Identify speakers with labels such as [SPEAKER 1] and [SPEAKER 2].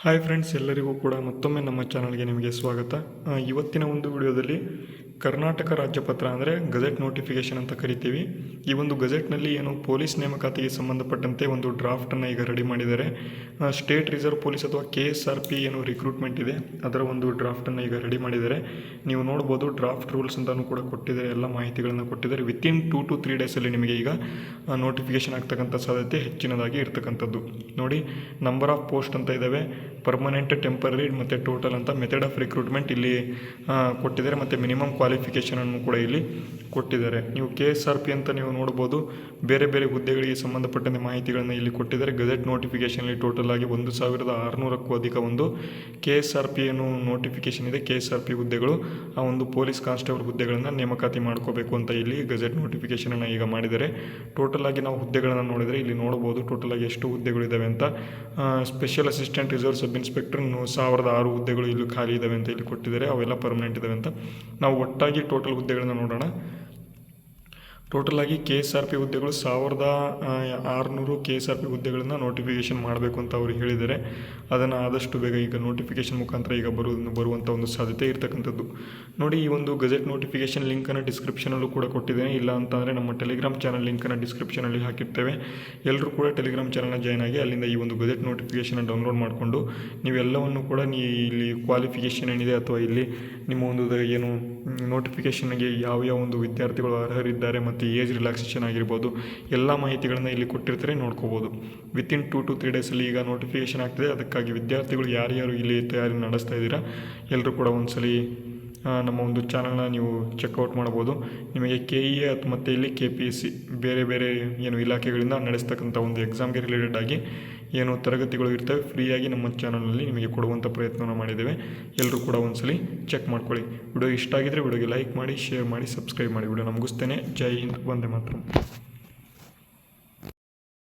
[SPEAKER 1] Hi friends, ಎಲ್ಲರಿಗೂ ಕೂಡ ಮತ್ತೊಮ್ಮೆ ನಮ್ಮ ಚಾನಲ್ಗೆ ನಿಮಗೆ ಸ್ವಾಗತ. ಇವತ್ತಿನ ಒಂದು ವಿಡಿಯೋದಲ್ಲಿ ಕರ್ನಾಟಕ ರಾಜ್ಯಪತ್ರ ಅಂದರೆ ಗಜೆಟ್ ನೋಟಿಫಿಕೇಷನ್ ಅಂತ ಕರಿತೀವಿ. ಈ ಒಂದು ಗಜೆಟ್ನಲ್ಲಿ ಏನು ಪೊಲೀಸ್ ನೇಮಕಾತಿಗೆ ಸಂಬಂಧಪಟ್ಟಂತೆ ಒಂದು ಡ್ರಾಫ್ಟನ್ನು ಈಗ ರೆಡಿ ಮಾಡಿದ್ದಾರೆ. ಸ್ಟೇಟ್ ರಿಸರ್ವ್ ಪೊಲೀಸ್ ಅಥವಾ KSRP ಏನು ರಿಕ್ರೂಟ್ಮೆಂಟ್ ಇದೆ ಅದರ ಒಂದು ಡ್ರಾಫ್ಟನ್ನು ಈಗ ರೆಡಿ ಮಾಡಿದ್ದಾರೆ. ನೀವು ನೋಡ್ಬೋದು, ಡ್ರಾಫ್ಟ್ ರೂಲ್ಸ್ ಅಂತಲೂ ಕೂಡ ಕೊಟ್ಟಿದ್ದಾರೆ, ಎಲ್ಲ ಮಾಹಿತಿಗಳನ್ನು ಕೊಟ್ಟಿದ್ದಾರೆ. ವಿತಿನ್ 2 to 3 ಡೇಸಲ್ಲಿ ನಿಮಗೆ ಈಗ ನೋಟಿಫಿಕೇಷನ್ ಆಗ್ತಕ್ಕಂಥ ಸಾಧ್ಯತೆ ಹೆಚ್ಚಿನದಾಗಿ ಇರ್ತಕ್ಕಂಥದ್ದು. ನೋಡಿ, ನಂಬರ್ ಆಫ್ ಪೋಸ್ಟ್ ಅಂತ ಇದ್ದಾವೆ, ಪರ್ಮನೆಂಟ್, ಟೆಂಪರರಿ ಮತ್ತು ಟೋಟಲ್ ಅಂತ. ಮೆಥಡ್ ಆಫ್ ರಿಕ್ರೂಟ್ಮೆಂಟ್ ಇಲ್ಲಿ ಕೊಟ್ಟಿದ್ದಾರೆ ಮತ್ತು ಮಿನಿಮಮ್ ಕ್ವಾಲಿಫಿಕೇಷನನ್ನು ಕೂಡ ಇಲ್ಲಿ ಕೊಟ್ಟಿದ್ದಾರೆ. ನೀವು KSRP ಅಂತ ನೀವು ನೋಡ್ಬೋದು, ಬೇರೆ ಬೇರೆ ಹುದ್ದೆಗಳಿಗೆ ಸಂಬಂಧಪಟ್ಟಂತೆ ಮಾಹಿತಿಗಳನ್ನು ಇಲ್ಲಿ ಕೊಟ್ಟಿದ್ದಾರೆ. ಗಜೆಟ್ ನೋಟಿಫಿಕೇಷನಲ್ಲಿ ಟೋಟಲ್ ಆಗಿ 1600ಕ್ಕೂ ಅಧಿಕ ಒಂದು KSRP ಏನು ನೋಟಿಫಿಕೇಷನ್ ಇದೆ, KSRP ಹುದ್ದೆಗಳು, ಆ ಒಂದು ಪೊಲೀಸ್ ಕಾನ್ಸ್ಟೇಬಲ್ ಹುದ್ದೆಗಳನ್ನು ನೇಮಕಾತಿ ಮಾಡ್ಕೋಬೇಕು ಅಂತ ಇಲ್ಲಿ ಗಜೆಟ್ ನೋಟಿಫಿಕೇಷನನ್ನು ಈಗ ಮಾಡಿದ್ದಾರೆ. ಟೋಟಲ್ ಆಗಿ ನಾವು ಹುದ್ದೆಗಳನ್ನು ನೋಡಿದರೆ ಇಲ್ಲಿ ನೋಡ್ಬೋದು ಟೋಟಲ್ ಆಗಿ ಎಷ್ಟು ಹುದ್ದೆಗಳಿದ್ದಾವೆ ಅಂತ. Special assistant reserve sub inspector 1006 ಹುದ್ದೆಗಳು ಇಲ್ಲಿ ಖಾಲಿ ಇದ್ದಾವೆ ಅಂತ ಇಲ್ಲಿ ಕೊಟ್ಟಿದ್ದಾರೆ. ಅವೆಲ್ಲ ಪರ್ಮನೆಂಟ್ ಇದ್ದಾವೆ ಅಂತ. ನಾವು ಒಟ್ಟಾಗಿ ಟೋಟಲ್ ಹುದ್ದೆಗಳನ್ನು ನೋಡೋಣ. ಟೋಟಲ್ ಆಗಿ KSRP ಹುದ್ದೆಗಳು 1600 KSRP ಹುದ್ದೆಗಳನ್ನು ನೋಟಿಫಿಕೇಷನ್ ಮಾಡಬೇಕು ಅಂತ ಅವರು ಹೇಳಿದ್ದಾರೆ. ಅದನ್ನು ಆದಷ್ಟು ಬೇಗ ಈಗ ನೋಟಿಫಿಕೇಷನ್ ಮುಖಾಂತರ ಈಗ ಬರುವಂಥ ಒಂದು ಸಾಧ್ಯತೆ ಇರತಕ್ಕಂಥದ್ದು. ನೋಡಿ, ಈ ಒಂದು ಗಜೆಟ್ ನೋಟಿಫಿಕೇಷನ್ ಲಿಂಕನ್ನು ಡಿಸ್ಕ್ರಿಪ್ಷನಲ್ಲೂ ಕೂಡ ಕೊಟ್ಟಿದ್ದೇನೆ. ಇಲ್ಲ ಅಂತಂದರೆ ನಮ್ಮ ಟೆಲಿಗ್ರಾಮ್ ಚಾನಲ್ ಲಿಂಕನ್ನು ಡಿಸ್ಕ್ರಿಪ್ಷನಲ್ಲಿ ಹಾಕಿರ್ತೇವೆ. ಎಲ್ಲರೂ ಕೂಡ ಟೆಲಿಗ್ರಾಮ್ ಚಾನಲ್ನ ಜಾಯ್ನ್ ಆಗಿ ಅಲ್ಲಿಂದ ಈ ಒಂದು ಗಜೆಟ್ ನೋಟಿಫಿಕೇಷನ್ ಡೌನ್ಲೋಡ್ ಮಾಡಿಕೊಂಡು ನೀವೆಲ್ಲವನ್ನು ಕೂಡ ಇಲ್ಲಿ ಕ್ವಾಲಿಫಿಕೇಷನ್ ಏನಿದೆ ಅಥವಾ ಇಲ್ಲಿ ನಿಮ್ಮ ಒಂದು ಏನು ನೋಟಿಫಿಕೇಷನ್ಗೆ ಯಾವ ಒಂದು ವಿದ್ಯಾರ್ಥಿಗಳು ಅರ್ಹರಿದ್ದಾರೆ ಮತ್ತು ಏಜ್ ರಿಲ್ಯಾಕ್ಸೇಷನ್ ಆಗಿರ್ಬೋದು, ಎಲ್ಲ ಮಾಹಿತಿಗಳನ್ನು ಇಲ್ಲಿ ಕೊಟ್ಟಿರ್ತಾರೆ, ನೋಡ್ಕೋಬೋದು. ವಿತಿನ್ 2 to 3 ಡೇಸಲ್ಲಿ ಈಗ ನೋಟಿಫಿಕೇಷನ್ ಆಗ್ತದೆ. ಅದಕ್ಕಾಗಿ ವಿದ್ಯಾರ್ಥಿಗಳು ಯಾರ್ಯಾರು ಇಲ್ಲಿ ತಯಾರಿ ನಡೆಸ್ತಾ ಇದ್ದೀರಾ ಎಲ್ಲರೂ ಕೂಡ ಒಂದ್ಸಲಿ ನಮ್ಮ ಒಂದು ಚಾನಲ್ನ ನೀವು ಚೆಕ್ಔಟ್ ಮಾಡ್ಬೋದು. ನಿಮಗೆ KEA ಮತ್ತು ಇಲ್ಲಿ KPSC ಬೇರೆ ಬೇರೆ ಏನು ಇಲಾಖೆಗಳಿಂದ ನಡೆಸ್ತಕ್ಕಂಥ ಒಂದು ಎಕ್ಸಾಮ್ಗೆ ರಿಲೇಟೆಡ್ ಆಗಿ ಏನು ತರಗತಿಗಳು ಇರ್ತವೆ, ಫ್ರೀಯಾಗಿ ನಮ್ಮ ಚಾನಲ್ನಲ್ಲಿ ನಿಮಗೆ ಕೊಡುವಂಥ ಪ್ರಯತ್ನವನ್ನು ಮಾಡಿದ್ದೇವೆ. ಎಲ್ಲರೂ ಕೂಡ ಒಂದ್ಸಲಿ ಚೆಕ್ ಮಾಡ್ಕೊಳ್ಳಿ. ವಿಡಿಯೋ ಇಷ್ಟ ಆಗಿದ್ದರೆ ವಿಡಿಯೋಗೆ ಲೈಕ್ ಮಾಡಿ, ಶೇರ್ ಮಾಡಿ, ಸಬ್ಸ್ಕ್ರೈಬ್ ಮಾಡಿ. ವಿಡಿಯೋ ಮುಗಿಸ್ತೇನೆ. ಜೈ ಹಿಂದ್, ವಂದೇ ಮಾತರಂ.